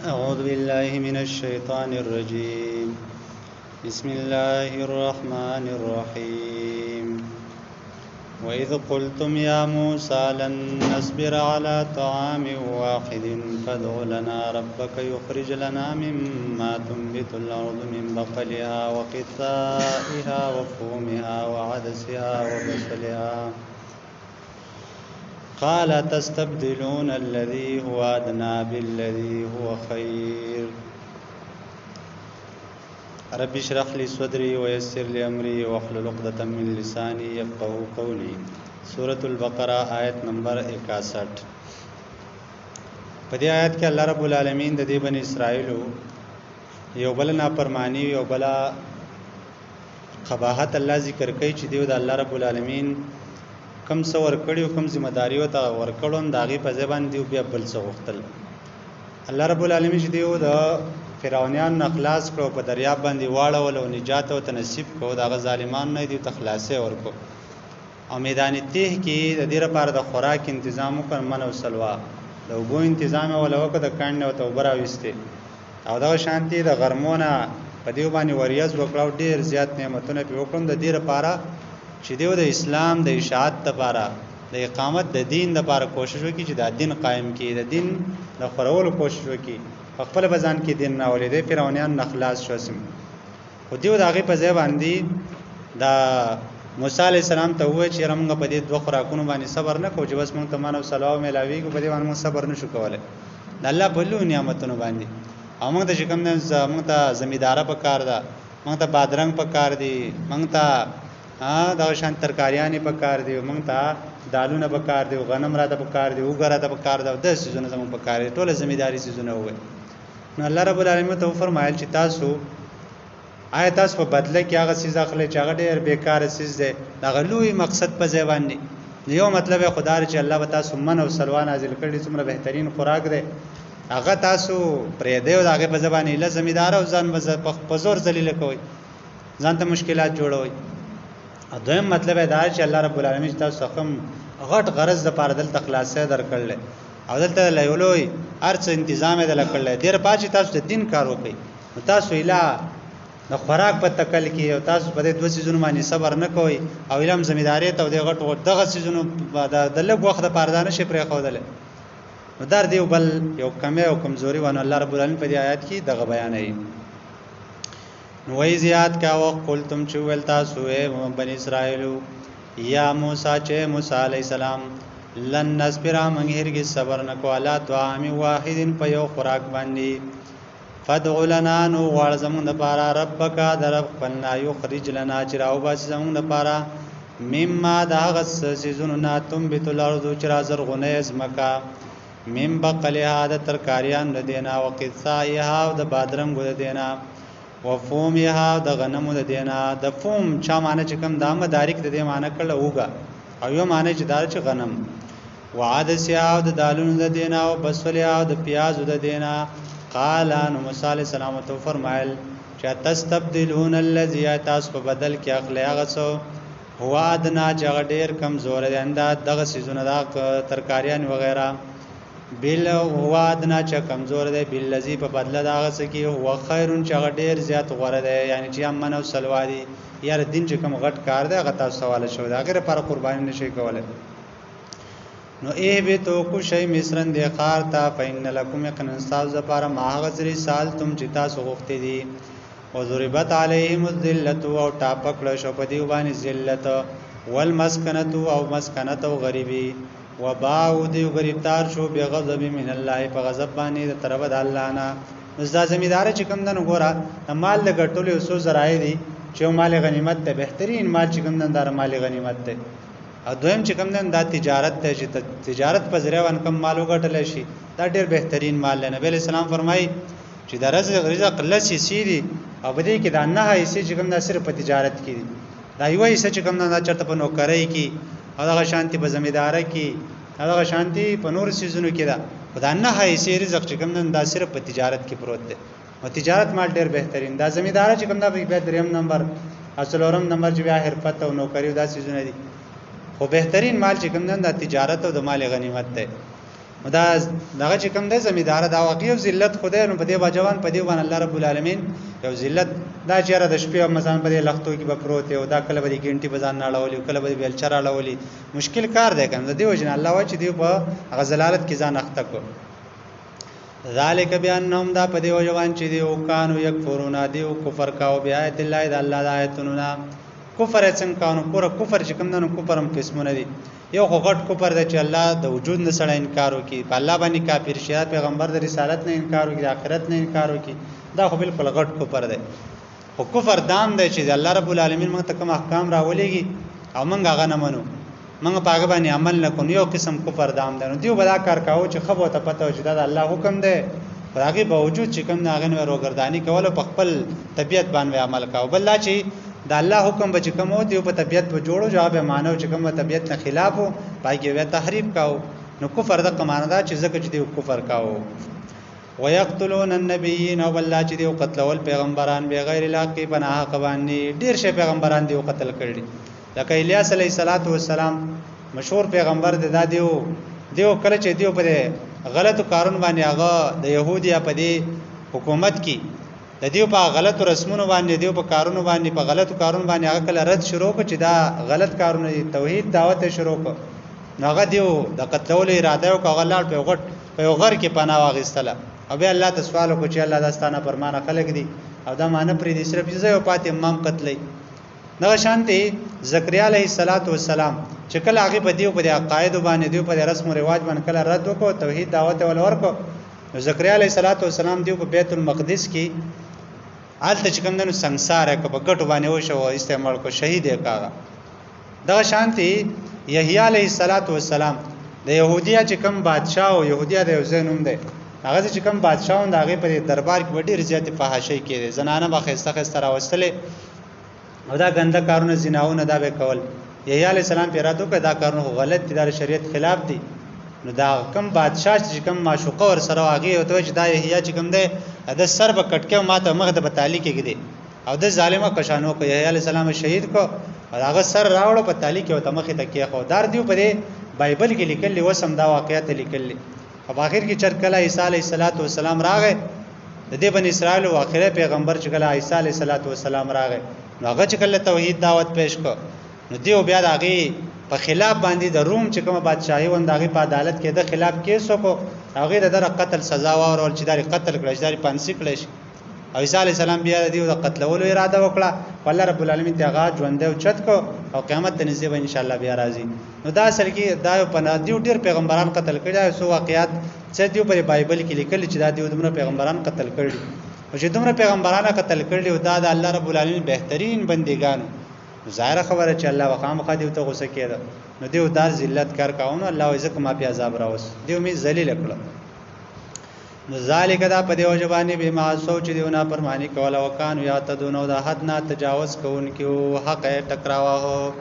أعوذ بالله من الشيطان الرجيم. بسم الله الرحمن الرحيم. وإذ قلتم يا موسى لن نصبر على طعام واحد فادع لنا ربك يخرج لنا مما تنبت الأرض من بقلها وقثائها وفومها وعدسها وبصلها قال تستبدلون الذي هو أدنى بالذي هو خير رب اشرح لي صدري ويسر لي أمري واحلل عقدة من لساني يفقهوا قولي. سورة البقرة آیت نمبر 61. په دې آیت کې الله رب العالمین د دې بنی اسرائیل یو بل نافرمانی یو بل قباحت الله ذکر کوي چې دیو د الله رب العالمین کم څه ورکړي او کم ذمہ داری او ته ورکړون داغي په ځبان دی بیا بل څه وختل. الله رب العالمین چې دیو د فرعونیان نخلاص کړو په دریاب باندې واړول او نجات او تنصیب کو داغه ظالمان نه دی تخلاصې ورکو او میدان تیه کې د دې لپاره د خوراک تنظیم وکړ من او سلوا د وګو تنظیم ولوک د کاڼ او توبر اوسته او دا شانتي د غرمونه په دیو باندې وریاض وکړو ډیر زیات نعمتونه په وکړم د دې لپاره چې دیو د اسلام د اشاعت لپاره د اقامت د دین لپاره کوشش وکړي چې د دین قائم کړي د دین د خورولو کوشش وکړي خپل بزان کې دین نه ولې فرعونیان نخلاص شو سم خو دیو د هغه په ځای باندې دا موسی علی السلام ته وایي چې رمغه په دې دوه خوراکونو باندې صبر نه کوو چې بس مونږ ته مانو سلام ملاوي کو په دې باندې مونږ صبر نشو کولای د الله په لوی نعمتونو باندې او موږ ته چې کوم نه موږ ته زمیدار په کار ده موږ ته بادرنګ په کار دي موږ ته دا شان ترکاریانې په کار دی موږ ته دالونه په کار دی غنم راته په کار دی وګره ته په کار دی د سيزونه زموږ په کار دی ټول ځمېداري سيزونه وي نو الله رب العالمین ته فرمایل چې تاسو آیا تاسو په بدله کې هغه سيز اخلي چې هغه ډېر بیکار سيز دی دا غلوي مقصد په ځای باندې یو مطلب خدای چې الله به تاسو من او سلوا نازل کړي څومره بهترین خوراک دی هغه تاسو پرې دی او هغه په ځبانې له ځمېدار او ځان په زور ذلیل کوي ځان ته مشکلات جوړوي. دویم مطلب دا چې الله رب العالمین تاسو هم غټ غرض د پاره دلته خلاصې درکړل او دلته لایولوي ارڅ تنظیم دل کړل ډیر پاتې تاسو د دین کار وکړي تاسو اله د خوراک په تکل کې او تاسو په دې دوه سيزونو باندې صبر نه کوئ او علم ځمېداري ته د غټ دغه سيزونو د لږ وخت د پاره دانه شي پرې خودل نو در دیو بل یو کمی او کمزوري ونه الله رب العالمین په دې آیات کې دغه بیانوي. وای زیاد کا وقلتم چې ول تاسو بنی اسرائیل یا موسی چې موسی علی السلام لن نصبر من هرګي صبر نکو الا طعام واحد په یو خوراک باندې فدع لنا نو غواړ زمون د پاره ربک درب فنا یخرج لنا چراو باس زمون د پاره مما دا غس سيزون ناتم بیت الارض چرا زرغونه زمکا مم بقلها د ترکاریان د دینا وقصایها د بادرنګ د دینا وفومها د غنمو د دینا د فوم چا معنی چې کوم د مدارک د دې معنی کړه اوګه او یو معنی چې دار چې غنم وعدسیا د دالونو د دینا او بسولیا د پیاز د دینا قال ان موسی علیہ السلام تو فرمایل چې تستبدلون الذی تاس په بدل کې اخلي هغه څو هو ادنا چې ډیر کمزور دي انده دغه سيزونه د ترکاریان وغیرہ بل هو ادنا چې کمزور دی بل لذي په بدله داغه سکی هو خیرون چې ډیر زیات غوړه دی یعنی چې امن او سلوادي یار دین چې کوم غټ کار دی هغه تاسو سوال شو دا غیر پر قرباني نشي کوله نو ای به تو کو شی مصرن دی خار تا فین لکم یقن انصاف زپاره ما غزری سال تم چې تاسو غوښتي دي او ضربت علیهم الذلت او ټاپکړه شو په دی باندې ذلت والمسکنه او مسکنه او غریبی وباو دی غریبتار شو به غضب من الله په غضب باندې د طرف د الله نه زدا زمیدار چې کوم دنه ګوره مال د ګټولې اوسو زرای دي چې مال غنیمت ته بهترین مال چې کوم دن دار مال غنیمت ته او دویم چې کوم دن د تجارت ته چې تجارت په ذریعہ ون کم مالو ګټل شي دا ډیر بهترین مال نبی اسلام فرمایي چې د رزق لسی سیری او بده کې دا نه هيسي چې کوم د صرف په تجارت کې دا یو هيسي چې کوم د چرته په نوکرۍ کې هغه شانتي په زمیداره کې هغه شانتي په نور سيزونو کې دا خدای نه هيسي رزق چې کوم دا صرف په تجارت کې پروت دی او تجارت مال ډیر بهترین دا زمیداره چې کوم دا په دریم نمبر اصلورم نمبر چې بیا حرفت او نوکری دا سيزونه دي خو بهترین مال چې کوم دا تجارت او د مال غنیمت دی دا دغه چې کوم دی زمیدار دا واقعي ذلت خدای نو په دې باجوان په دې باندې الله رب العالمین یو ذلت دا چیرې د شپې مثلا په دې لختو کې به پروت او دا کله به ګنټي بزان نه اړولې کله به بیلچر اړولې مشکل کار دی کنه دی وجنه الله واچ دی په غزلالت کې ځان اخته کو ذالک بیانهم دا په دې وجوان چې دی او کانو یکفرون دی او کفر کاو بیا آیت الله د الله د آیتونو کفر څنګه کانو پورا کفر چې کوم نه کفرم قسمونه دي یو غټ کفر دی چې الله د وجود نه سره انکار وکي په الله باندې کافر شي پیغمبر د رسالت نه انکار وکي د آخرت نه انکار وکي دا خو بالکل غټ کفر دی او کفر دام دی چې الله رب العالمین موږ ته کوم احکام راولېږي او موږ هغه نه منو موږ په هغه باندې عمل نه کوو یو قسم کفر دام دی نو دیو بلا کار کاوه چې خبره ته پته و چې دا الله حکم دی پر هغه باوجود چې کوم نه هغه وروګردانی کول په خپل طبيعت باندې عمل کاوه بل لا چې دا الله حکم به چې کوم دی په طبيعت په جوړو جواب مانو چې کوم طبيعت نه خلاف وو پای کې وې تحریف کاو نو کفر د قماندا چې زکه چې دی کفر کاو ويقتلون النبيين او الله چې دی قتلول پیغمبران بغیر الحق بنا حق باندې ډیر شه پیغمبران دی قتل کړي لکه الیاس علیه السلام مشهور پیغمبر دی دا دیو کله چې دیو په غلطو کارون باندې هغه د يهودیا په دی حکومت کې د دیو په غلطو رسمونو باندې دیو په کارونو باندې په غلطو کارونو باندې هغه کله رد شروع کړ چې دا غلط کارونه توحید دعوت شروع کړ هغه دیو د قتلولو اراده وکړه لاړ په غټ په غر کې پناه واغستله او بیا الله ته سوال وکړ چې الله داستانه پرمانه خلق دي او دا معنی پرې دي صرف یو پاتې امام قتلې نو شانتي زکریا علیه السلام چې کله هغه په دیو په عقاید باندې دیو په رسم او رواج باندې کله رد وکړو توحید دعوت ول ورکو نو زکریا علیه السلام دیو په بیت المقدس کې آلته چې کوم دنو ਸੰسار کې په ګټو باندې وشو استعمال کو شهید یې کاغه دا شانتي یحیی علیه السلام د يهودیا چې کوم بادشاه او يهودیا د یو زینوم دی هغه چې کوم بادشاہوند هغه په دربار کې ډېر زیات فحاشۍ کړي زنانه به خسته راوستلې او دا ګنده کارونه زناونه دا به کول یحیی علی السلام پیراتو کې دا کارونه غلط دي د شریعت خلاف دي نو دا کم بادشاہ چې کم معشوقه ور سره واغې او ته چې دا یحیی چې کم دی د سر به کټکه ماته مخ د بتالی کې دي او د ظالمه کشانو کو یحیی علی السلام شهید کو هغه سر راوړو په تالی کې او ته مخ ته کې خو دار دیو په بایبل کې لیکل وسم دا واقعیت لیکل په اخر کې چر کله عیسی علیه السلام راغی د دې بن اسرائیل او اخره پیغمبر چې کله عیسی علیه السلام راغی نو هغه چې کله توحید دعوت پیش کو نو دیو بیا دغه په خلاف باندې د روم چې کوم بادشاہي وندغه په عدالت کې د خلاف کیس وکړو هغه د قتل سزا واورول چې داري قتل کړی چې داري پانسی کړی او عیسی علیه السلام بیا دیو د قتلولو اراده وکړه الله رب العالمین ته هغه ژوند او چت کو او قیامت ته نږدې ان شاء الله بیا راځي نو دا اصل کې دا په دیو ډیر پیغمبران قتل کړي او سو واقعیات چې دیو په بایبل کې لیکل چې دا دیو دومره پیغمبران قتل کړي او چې دومره پیغمبران قتل کړي او دا د الله رب العالمین بهترین بندګانو ظاهر خبره چې الله وقام خدای ته غوسه کړي نو دیو دار ذلت کار کاونه الله عزت ما په عذاب راوس دیو می ذلیل کړه ذالک دا په دیو جوانی به ما سوچ دیونه پرمانی کوله وکانو یا تدونو دا حد نه تجاوز کوونکو حق ټکراوه